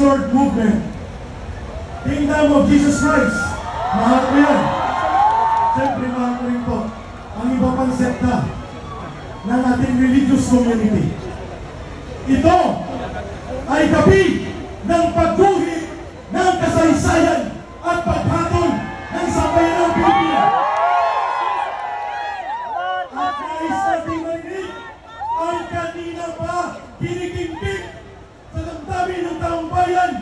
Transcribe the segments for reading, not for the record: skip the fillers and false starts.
Lord movement. Kingdom of Jesus Christ. Mahal ko yan. Siyempre mahal ko rin po ang iba pang sekta ng ating religious community. Ito ay gabi ng pagguhit ng kasaysayan at paghatol ng sambayan ng Pilipinas. At nais natin marinig ang kanina pa kinikimpik sa damdamin ng taong bayan.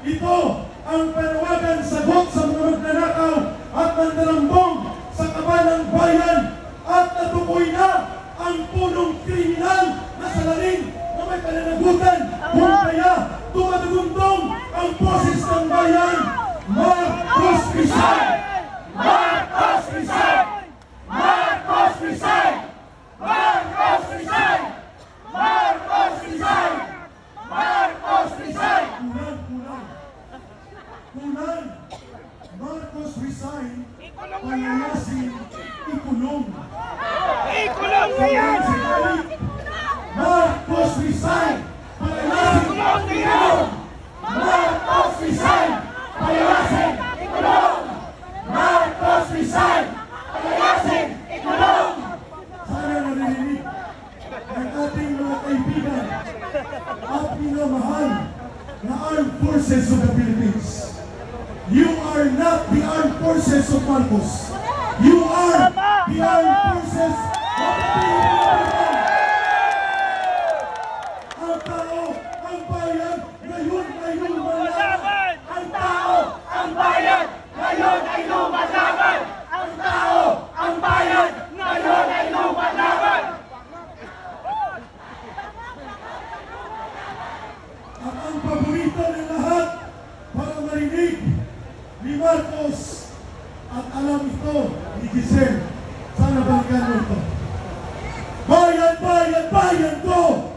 Ito ang panawagan sagot sa mga magnanakaw at mandarambong sa kaban ng bayan at natukoy na ang punong kriminal na salarin na may pananagutan kung kaya tumatagundong ang boses ng bayan. Marcos resign! Marcos resign! Marcos resign! Marcos resign! Marcos resign! Marcos resign! Kunan! Marcos resign! Palayasin, ikulong! Ikulong na yan! Marcos resign! Palayasin, ikulong! Marcos resign! Palayasin, ikulong! Marcos resign! Palayasin, ikulong! Sana narinig ng ating mga kaibigan at minamahal na Armed Forces of the Philippines. You are not the Armed Forces of Marcos. You are the Armed Forces of the Philippines. Ang tao, ang bayan, ngayon ay lumalaban. Ang tao, ang bayan, ngayon ay lumalaban! Ang tao, ang bayan, ngayon ay lumalaban! At ang paborito ng lahat para marinig ni Marcos at alam ito ni Giselle. Sana balikan mo ito. Bayan, bayan, bayan ko!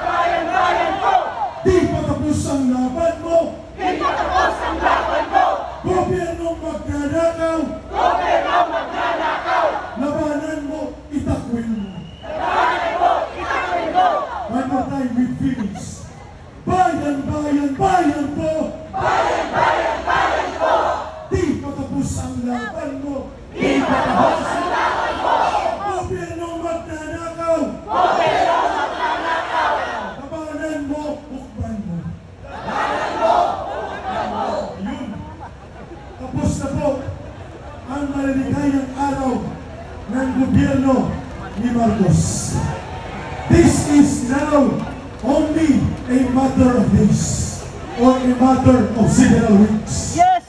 Bayan, bayan ko! Di patapos ang laban mo! Di patapos ang laban mo! Gobyernong magnanakaw! Gobyernong magnanakaw! Labanan mo, itakwil mo! Labanan mo, itakwil mo! One more time with feelings. Bayan, bayan, bayan ko! Bayan, bayan, bayan ko! Di patapos ang laban mo! Di patapos ang laban mo! Gobyernong magnanakaw! Gobyernong magnanakaw! Labanan mo, hukban mo! Labanan mo, hukban mo! Ayun. Tapos na po ang maliligayang araw ng gobyerno ni Marcos. This is now only a matter of days or a matter of several weeks. Yes!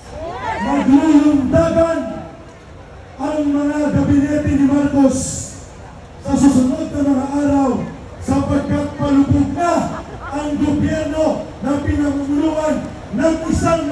Maglulundagan ang mga gabinete ni Marcos sa susunod na mga araw sapagkat palubog na ang gobyerno na pinamumuluan ng isang